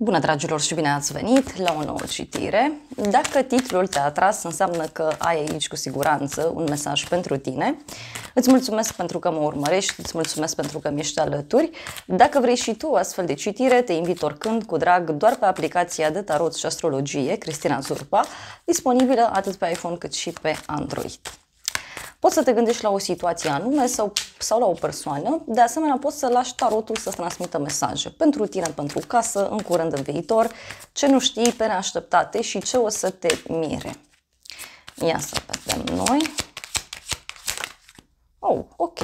Bună, dragilor, și bine ați venit la o nouă citire. Dacă titlul te-a atras, înseamnă că ai aici cu siguranță un mesaj pentru tine. Îți mulțumesc pentru că mă urmărești, îți mulțumesc pentru că mi-ești alături. Dacă vrei și tu astfel de citire, te invit oricând, cu drag, doar pe aplicația de tarot și astrologie, Cristina Zurba, disponibilă atât pe iPhone cât și pe Android. Poți să te gândești la o situație anume sau la o persoană. De asemenea, poți să lași tarotul să transmită mesaje pentru tine, pentru casă, în curând, în viitor, ce nu știi, pe neașteptate și ce o să te mire. Ia să vedem noi. Oh, ok.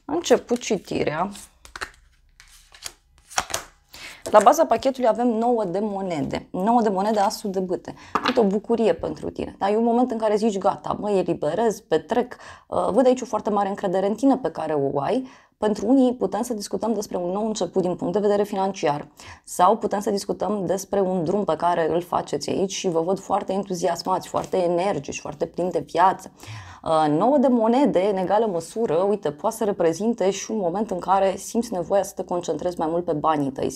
A început citirea. La baza pachetului avem 9 de monede. 9 de monede, asul de bâte. Cât o bucurie pentru tine. Dar e un moment în care zici, gata, mă eliberez, petrec. Văd aici o foarte mare încredere în tine pe care o ai. Pentru unii putem să discutăm despre un nou început din punct de vedere financiar. Sau putem să discutăm despre un drum pe care îl faceți aici și vă văd foarte entuziasmați, foarte energici, foarte plini de viață. 9 de monede, în egală măsură, uite, poate să reprezinte și un moment în care simți nevoia să te concentrezi mai mult pe banii tăi,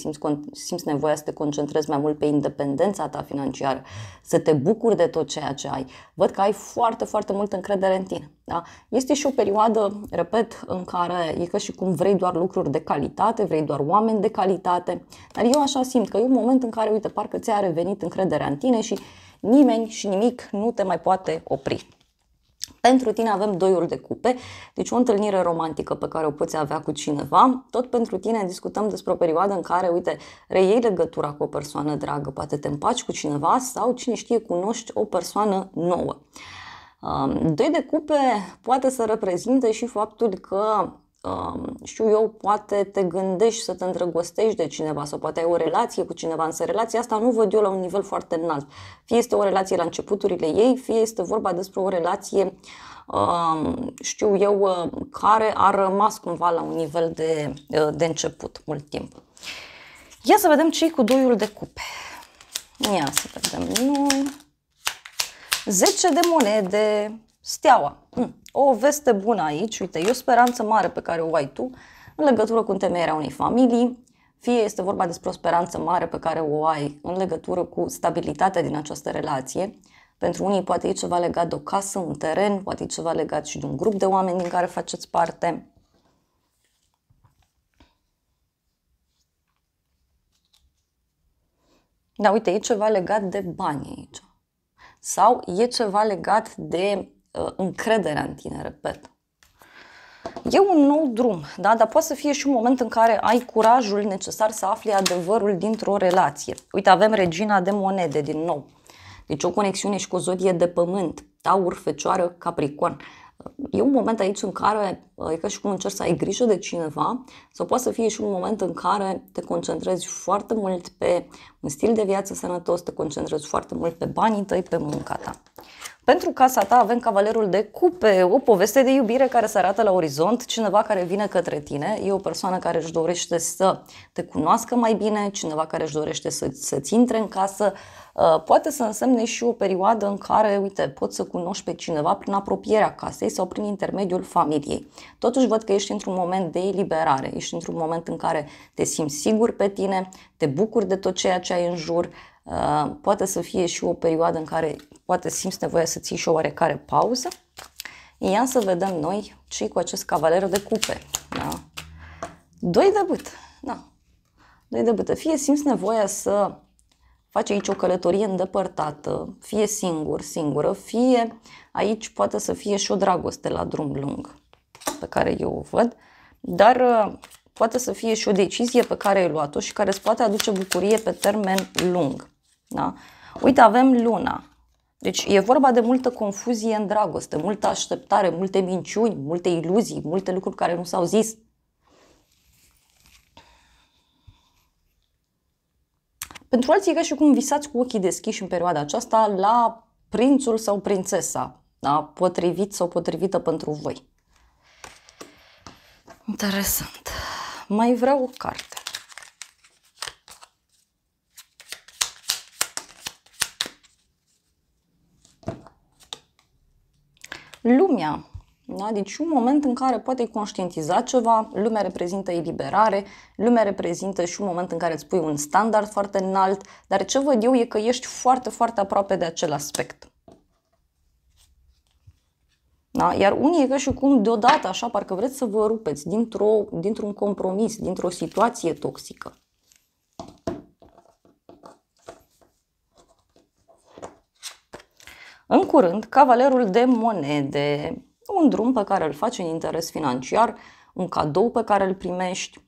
simți nevoia să te concentrezi mai mult pe independența ta financiară, să te bucuri de tot ceea ce ai. Văd că ai foarte, foarte multă încredere în tine. Da? Este și o perioadă, repet, în care e ca și cum vrei doar lucruri de calitate, vrei doar oameni de calitate, dar eu așa simt că e un moment în care, uite, parcă ți-a revenit încrederea în tine și nimeni și nimic nu te mai poate opri. Pentru tine avem doiul de cupe, deci o întâlnire romantică pe care o poți avea cu cineva. Tot pentru tine discutăm despre o perioadă în care, uite, reiei legătura cu o persoană dragă, poate te împaci cu cineva sau, cine știe, cunoști o persoană nouă. Doi de cupe poate să reprezinte și faptul că, știu eu, poate te gândești să te îndrăgostești de cineva sau poate ai o relație cu cineva, însă relația asta nu văd eu la un nivel foarte înalt. Fie este o relație la începuturile ei, fie este vorba despre o relație, știu eu, care a rămas cumva la un nivel de început mult timp. Ia să vedem ce-i cu doiul de cupe. Ia să vedem noi. 10 de monede, steaua. O veste bună aici, uite, e o speranță mare pe care o ai tu în legătură cu întemeierea unei familii, fie este vorba despre o speranță mare pe care o ai în legătură cu stabilitatea din această relație. Pentru unii poate e ceva legat de o casă, un teren, poate e ceva legat și de un grup de oameni din care faceți parte. Da, uite, e ceva legat de bani aici. Sau e ceva legat de încrederea în tine, repet. E un nou drum, da? Dar poate să fie și un moment în care ai curajul necesar să afli adevărul dintr-o relație. Uite, avem regina de monede din nou. Deci o conexiune și cu o zodie de pământ, Taur, Fecioară, Capricorn. E un moment aici în care e ca și cum încerci să ai grijă de cineva sau poate să fie și un moment în care te concentrezi foarte mult pe un stil de viață sănătos, te concentrezi foarte mult pe banii tăi, pe munca ta. Pentru casa ta avem cavalerul de cupe, o poveste de iubire care se arată la orizont, cineva care vine către tine, e o persoană care își dorește să te cunoască mai bine, cineva care își dorește să-ți intre în casă, poate să însemne și o perioadă în care, uite, poți să cunoști pe cineva prin apropierea casei sau prin intermediul familiei. Totuși văd că ești într-un moment de eliberare, ești într-un moment în care te simți sigur pe tine, te bucuri de tot ceea ce ai în jur. Poate să fie și o perioadă în care poate simți nevoia să ții și o oarecare pauză. Ia să vedem noi ce cu acest cavaler de cupe. Da? Doi de bât. Da. Doi de bâtă. Fie simți nevoia să faci aici o călătorie îndepărtată, fie singur, singură, fie aici poate să fie și o dragoste la drum lung pe care eu o văd, dar poate să fie și o decizie pe care ai luat-o și care îți poate aduce bucurie pe termen lung. Da? Uite, avem luna. Deci e vorba de multă confuzie în dragoste, multă așteptare, multe minciuni, multe iluzii, multe lucruri care nu s-au zis. Pentru alții e ca și cum visați cu ochii deschiși în perioada aceasta la prințul sau prințesa, da? Potrivit sau potrivită pentru voi. Interesant. Mai vreau o carte. Lumea. Da? Deci un moment în care poate conștientiza ceva, lumea reprezintă eliberare, lumea reprezintă și un moment în care îți pui un standard foarte înalt, dar ce văd eu e că ești foarte, foarte aproape de acel aspect. Da? Iar unii e ca și cum deodată așa parcă vreți să vă rupeți dintr-un compromis, dintr-o situație toxică. În curând, cavalerul de monede, un drum pe care îl faci în interes financiar, un cadou pe care îl primești.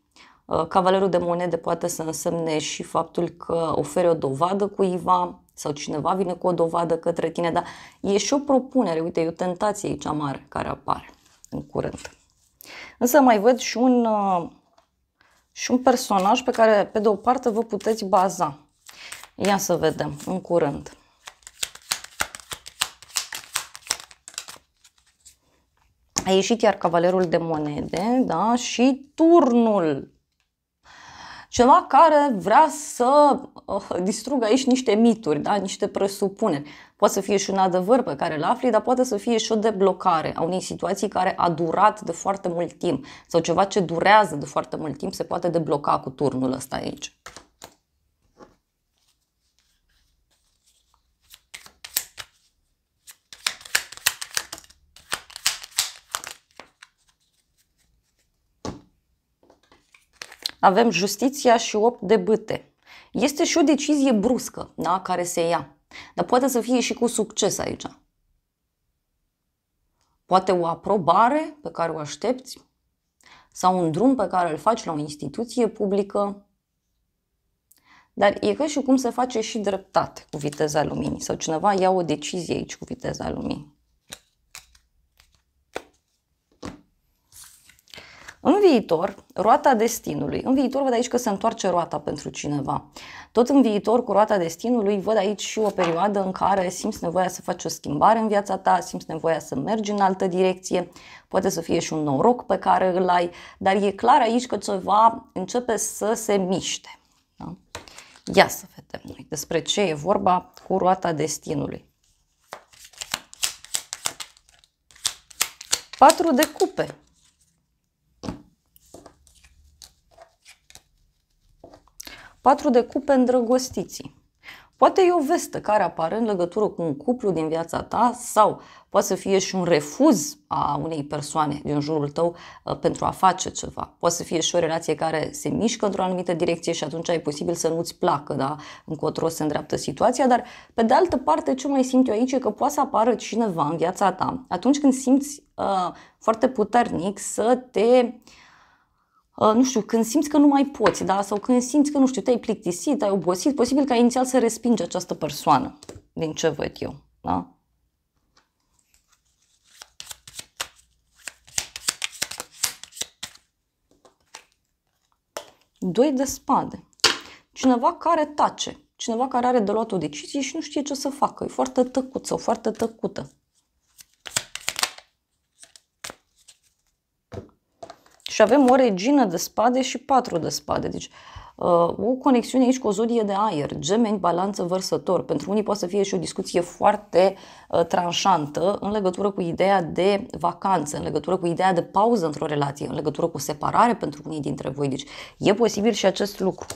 Cavalerul de monede poate să însemne și faptul că oferi o dovadă cuiva sau cineva vine cu o dovadă către tine, dar e și o propunere, uite, e o tentație aici mare care apare în curând. Însă mai văd și un personaj pe care, pe de o parte, vă puteți baza. Ia să vedem, în curând. A ieșit iar cavalerul de monede, da? Și turnul. Ceva care vrea să distrugă aici niște mituri, da? Niște presupuneri. Poate să fie și un adevăr pe care îl afli, dar poate să fie și o deblocare a unei situații care a durat de foarte mult timp. Sau ceva ce durează de foarte mult timp se poate debloca cu turnul ăsta aici. Avem justiția și 8 de bâte. Este și o decizie bruscă, da, care se ia. Dar poate să fie și cu succes aici. Poate o aprobare pe care o aștepți sau un drum pe care îl faci la o instituție publică. Dar e ca și cum se face și dreptate cu viteza luminii sau cineva ia o decizie aici cu viteza luminii. În viitor, roata destinului. În viitor văd aici că se întoarce roata pentru cineva. Tot în viitor, cu roata destinului, văd aici și o perioadă în care simți nevoia să faci o schimbare în viața ta, simți nevoia să mergi în altă direcție. Poate să fie și un noroc pe care îl ai, dar e clar aici că ceva începe să se miște. Da? Ia să vedem noi despre ce e vorba cu roata destinului. 4 de cupe. 4 de cupe îndrăgostiții. Poate e o veste care apare în legătură cu un cuplu din viața ta sau poate să fie și un refuz a unei persoane din jurul tău pentru a face ceva. Poate să fie și o relație care se mișcă într-o anumită direcție și atunci e posibil să nu-ți placă, da? Încotro se îndreaptă situația, dar pe de altă parte ce mai simt eu aici e că poate să apară cineva în viața ta atunci când simți foarte puternic să te... nu știu, când simți că nu mai poți, da? Sau când simți că, nu știu, te-ai plictisit, ai obosit, posibil ca inițial să respingi această persoană, din ce văd eu, da? Doi de spade. Cineva care tace, cineva care are de luat o decizie și nu știe ce să facă, e foarte tăcut sau foarte tăcută. Și avem o regină de spade și 4 de spade. Deci o conexiune aici cu o zodie de aer, Gemeni, Balanță, Vărsător. Pentru unii poate să fie și o discuție foarte tranșantă în legătură cu ideea de vacanță, în legătură cu ideea de pauză într-o relație, în legătură cu separare pentru unii dintre voi. Deci e posibil și acest lucru.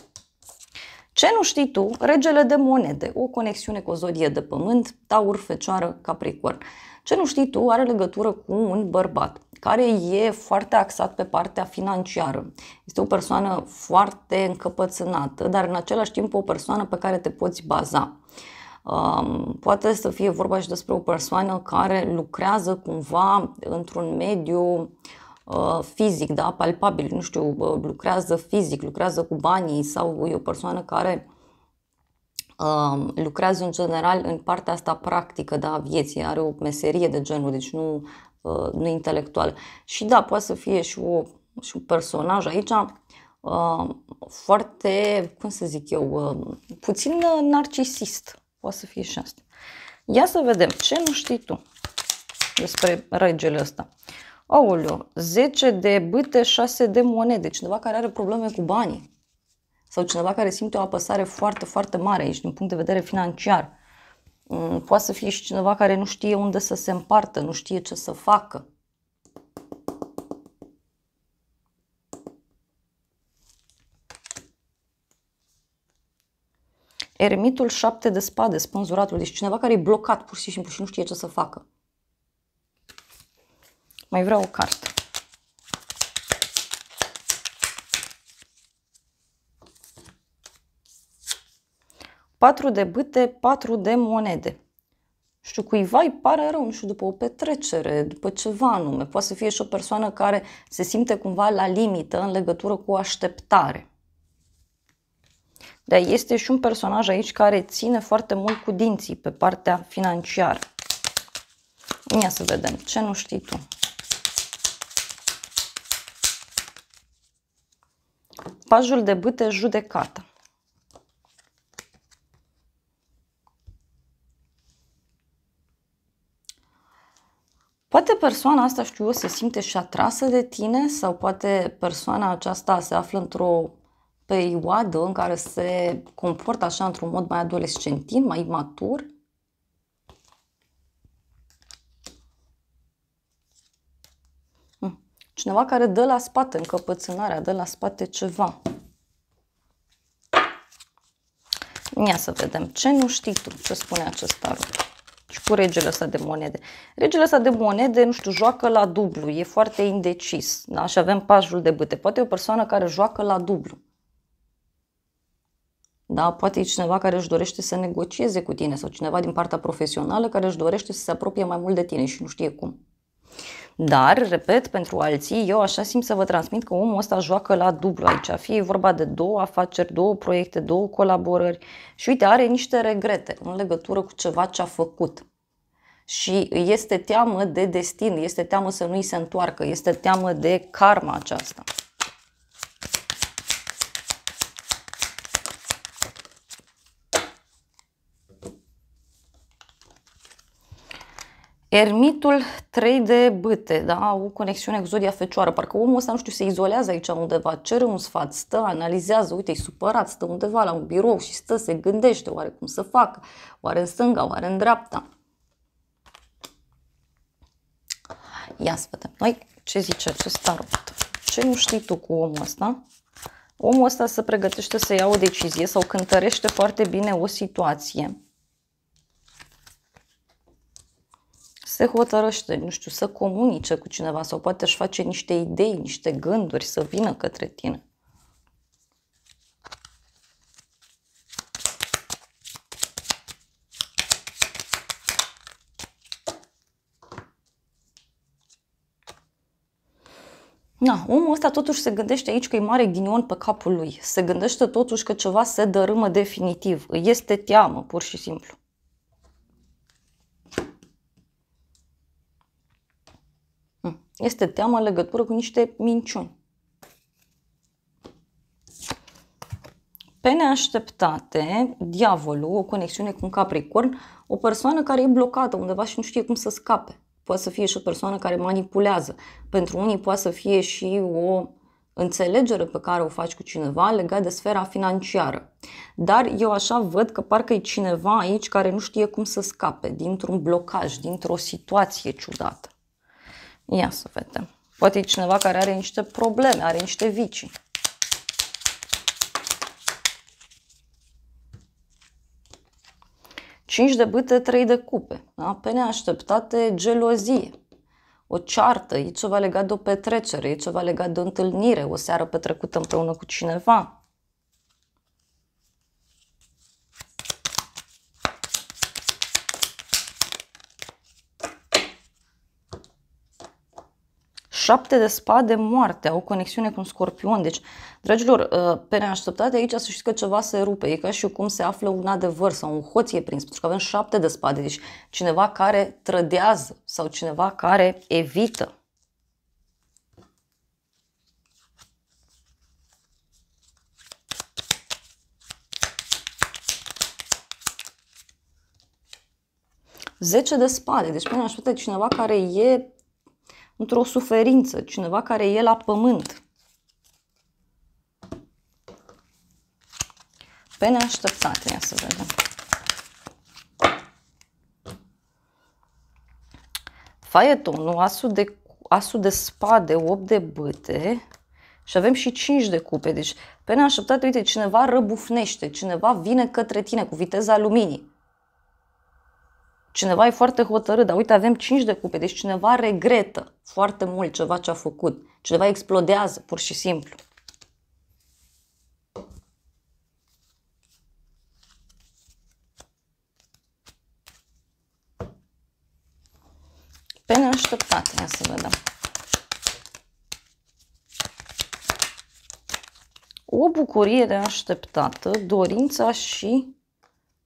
Ce nu știi tu? Regele de monede, o conexiune cu o zodie de pământ, Taur, Fecioară, Capricorn. Ce nu știi tu are legătură cu un bărbat care e foarte axat pe partea financiară. Este o persoană foarte încăpățânată, dar în același timp o persoană pe care te poți baza. Poate să fie vorba și despre o persoană care lucrează cumva într-un mediu fizic, da, palpabil, nu știu, lucrează fizic, lucrează cu banii sau e o persoană care lucrează în general în partea asta practică, da, a vieții, are o meserie de genul, deci nu intelectual. Și da, poate să fie și un personaj aici foarte, cum să zic eu, puțin narcisist. Poate să fie și asta. Ia să vedem ce nu știi tu despre regele ăsta. Aoleu, 10 de bâte, 6 de monede. Cineva care are probleme cu banii. Sau cineva care simte o apăsare foarte, foarte mare aici, din punct de vedere financiar. Poate să fie și cineva care nu știe unde să se împartă, nu știe ce să facă. Eremitul 7 de spade, spânzuratul. Deci cineva care e blocat pur și simplu și nu știe ce să facă. Mai vreau o carte. Patru de bâte, 4 de monede. Știu, cuiva îi pare rău, nu știu, după o petrecere, după ceva anume. Poate să fie și o persoană care se simte cumva la limită în legătură cu o așteptare. Dar este și un personaj aici care ține foarte mult cu dinții pe partea financiară. Ia să vedem, ce nu știi tu? Pajul de bâte, judecată. Poate persoana asta, știu eu, se simte și atrasă de tine sau poate persoana aceasta se află într-o perioadă în care se comportă așa într-un mod mai adolescentin, mai imatur. Cineva care dă la spate încăpățânarea, dă la spate ceva. Ia să vedem. Ce nu știi tu? Ce spune acest tarot? Și cu regele ăsta de monede. Regele ăsta de monede, nu știu, joacă la dublu. E foarte indecis. Da? Și avem pajul de bâte. Poate e o persoană care joacă la dublu. Da? Poate e cineva care își dorește să negocieze cu tine sau cineva din partea profesională care își dorește să se apropie mai mult de tine și nu știe cum. Dar, repet, pentru alții, eu așa simt să vă transmit că omul ăsta joacă la dublu aici. Fie vorba de două afaceri, două proiecte, două colaborări. Și uite, are niște regrete în legătură cu ceva ce a făcut. Și este teamă de destin, este teamă să nu-i se întoarcă, este teamă de karma aceasta. Ermitul 3 de bâte, da? O conexiune cu zodia Fecioară. Parcă omul ăsta, nu știu, se izolează aici undeva, cere un sfat, stă, analizează, uite, e supărat, stă undeva la un birou și stă, se gândește oare cum să facă, oare în stânga, oare în dreapta. Ia să vedem. Noi, ce zice acest tarot? Ce nu știi tu cu omul ăsta? Omul ăsta se pregătește să ia o decizie sau cântărește foarte bine o situație. Se hotărăște, nu știu, să comunice cu cineva sau poate își face niște idei, niște gânduri, să vină către tine. Na, omul ăsta totuși se gândește aici că e mare ghinion pe capul lui. Se gândește totuși că ceva se dărâmă definitiv. Îi este teamă, pur și simplu. Este teamă în legătură cu niște minciuni. Pe neașteptate, diavolul, o conexiune cu un Capricorn, o persoană care e blocată undeva și nu știe cum să scape. Poate să fie și o persoană care manipulează. Pentru unii poate să fie și o înțelegere pe care o faci cu cineva legat de sfera financiară. Dar eu așa văd că parcă e cineva aici care nu știe cum să scape dintr-un blocaj, dintr-o situație ciudată. Ia să vedem. Poate e cineva care are niște probleme, are niște vicii. Cinci de bâte, 3 de cupe. Da? Pe neașteptate, gelozie. O ceartă, e ceva legat de o petrecere, e ceva legat de o întâlnire, o seară petrecută împreună cu cineva. Șapte de spade, moartea, o conexiune cu un scorpion. Deci, dragilor, pe neașteptate aici să știți că ceva se rupe. E ca și cum se află un adevăr sau un hoț e prins. Pentru că avem 7 de spade. Deci cineva care trădează sau cineva care evită. Zece de spade. Deci pe neașteptate cineva care e într-o suferință, cineva care e la pământ. Pe neașteptate, ia să vedem. Faetonul, asul de spade, 8 de bâte și avem și 5 de cupe. Deci Pe neașteptate, uite, cineva răbufnește, cineva vine către tine cu viteza luminii. Cineva e foarte hotărât, dar uite, avem 5 de cupe, deci cineva regretă foarte mult ceva ce a făcut. Cineva explodează, pur și simplu. Pe neașteptate, ia să vedem. O bucurie neașteptată, dorința și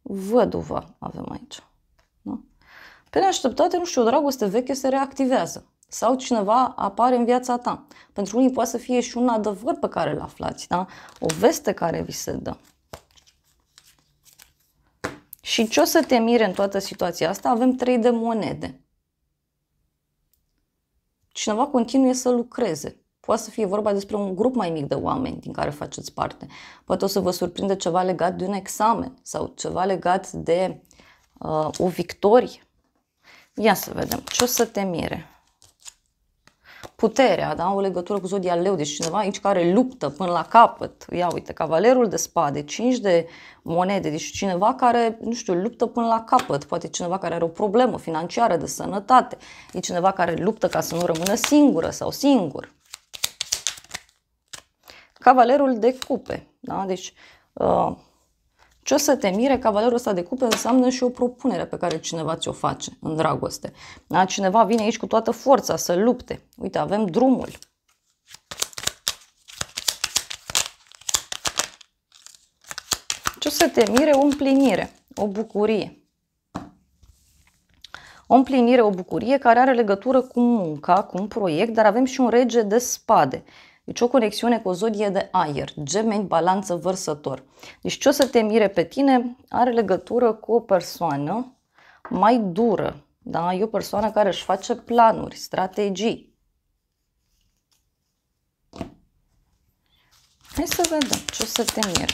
văduva avem aici. Da? Pe neașteptate, nu știu, o dragoste veche se reactivează. Sau cineva apare în viața ta. Pentru unii poate să fie și un adevăr pe care îl aflați, da? O veste care vi se dă. Și ce o să te mire în toată situația asta? Avem 3 de monede. Cineva continuă să lucreze. Poate să fie vorba despre un grup mai mic de oameni din care faceți parte. Poate o să vă surprinde ceva legat de un examen sau ceva legat de o victorie. Ia să vedem. Ce o să te mire? Puterea, da? O legătură cu zodia leu. Deci cineva aici care luptă până la capăt. Ia uite, cavalerul de spade, 5 de monede. Deci cineva care, nu știu, luptă până la capăt. Poate cineva care are o problemă financiară, de sănătate. E cineva care luptă ca să nu rămână singură sau singur. Cavalerul de cupe. Da? Deci, ce o să te mire, cavalerul ăsta de cupe înseamnă și o propunere pe care cineva ți-o face în dragoste. Da? Cineva vine aici cu toată forța să lupte. Uite, avem drumul. Ce o să te mire, o împlinire, o bucurie. O împlinire, o bucurie care are legătură cu munca, cu un proiect, dar avem și un rege de spade. Deci o conexiune cu o zodie de aer, Gemeni, Balanță, Vărsător. Deci ce o să te mire pe tine are legătură cu o persoană mai dură. Da? E o persoană care își face planuri, strategii. Hai să vedem ce o să te mire.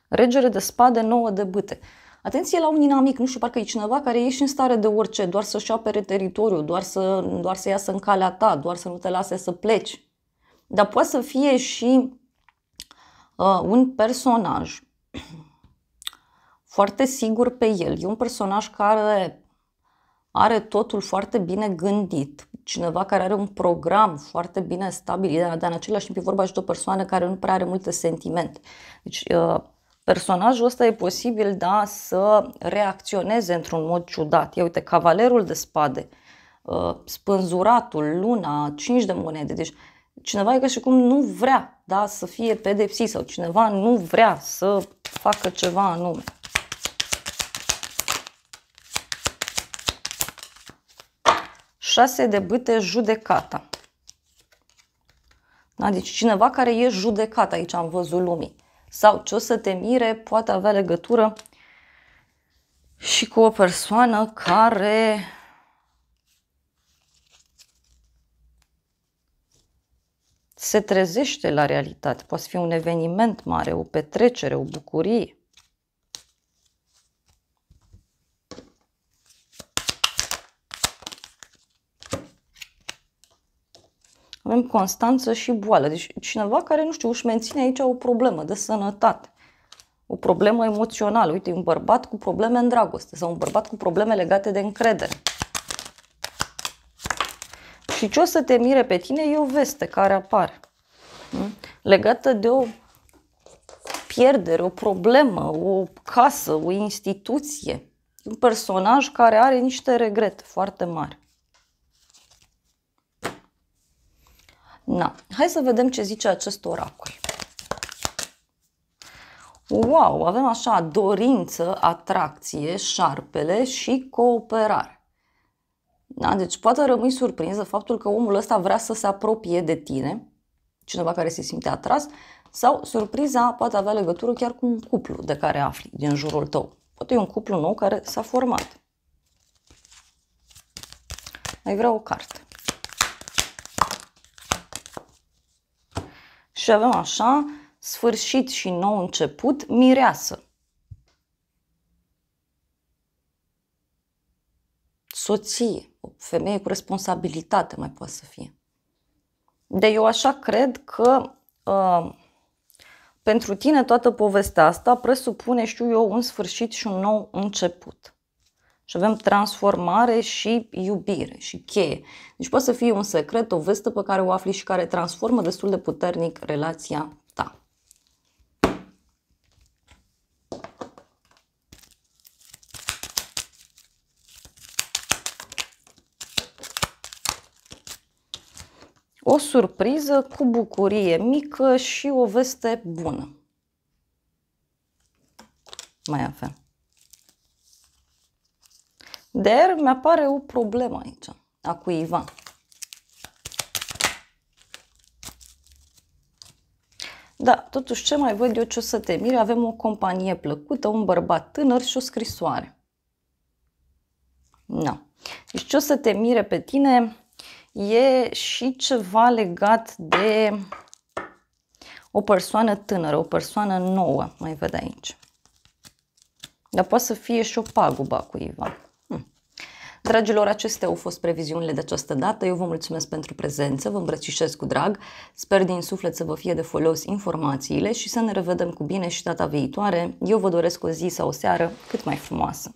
Regele de spade, 9 de bâte. Atenție la un inamic, nu știu, parcă e cineva care e și în stare de orice, doar să-și apere teritoriul, doar să iasă în calea ta, doar să nu te lase să pleci. Dar poate să fie și un personaj foarte sigur pe el. E un personaj care are totul foarte bine gândit. Cineva care are un program foarte bine stabilit, dar în același timp e vorba și de o persoană care nu prea are multe sentimente. Deci, personajul ăsta e posibil, da, să reacționeze într-un mod ciudat. Ia uite, cavalerul de spade, spânzuratul, luna, 5 de monede. Deci cineva e ca și cum nu vrea, da, să fie pedepsit sau cineva nu vrea să facă ceva anume. Șase de bâte, judecata. Da, deci cineva care e judecat aici în văzul lumii. Sau ce o să te mire poate avea legătură și cu o persoană care se trezește la realitate. Poate fi un eveniment mare, o petrecere, o bucurie. Avem constanță și boală. Deci cineva care, nu știu, își menține aici o problemă de sănătate. O problemă emoțională. Uite, un bărbat cu probleme în dragoste sau un bărbat cu probleme legate de încredere. Și ce o să te mire pe tine e o veste care apare. Legată de o pierdere, o problemă, o casă, o instituție. Un personaj care are niște regrete foarte mari. Na, hai să vedem ce zice acest oracol. Wow, avem așa dorință, atracție, șarpele și cooperare. Da? Deci poate rămâi surprins de faptul că omul ăsta vrea să se apropie de tine, cineva care se simte atras, sau surpriza poate avea legătură chiar cu un cuplu de care afli din jurul tău. Poate e un cuplu nou care s-a format. Mai vreau o carte. Și avem așa, sfârșit și nou început, mireasă. soție, o femeie cu responsabilitate mai poate să fie. De eu așa cred că pentru tine toată povestea asta presupune, știu eu, un sfârșit și un nou început. Și avem transformare și iubire și cheie. Deci poate să fie un secret, o veste pe care o afli și care transformă destul de puternic relația ta. O surpriză cu bucurie mică și o veste bună. Mai avem. Dar mi-apare o problemă aici, a cuiva. Da, totuși ce mai văd eu, ce o să te mire, avem o companie plăcută, un bărbat tânăr și o scrisoare. Da. Deci ce o să te mire pe tine e și ceva legat de o persoană tânără, o persoană nouă, mai văd aici. Dar poate să fie și o pagubă a cuiva. Dragilor, acestea au fost previziunile de această dată. Eu vă mulțumesc pentru prezență, vă îmbrățișez cu drag. Sper din suflet să vă fie de folos informațiile și să ne revedem cu bine și data viitoare. Eu vă doresc o zi sau o seară cât mai frumoasă.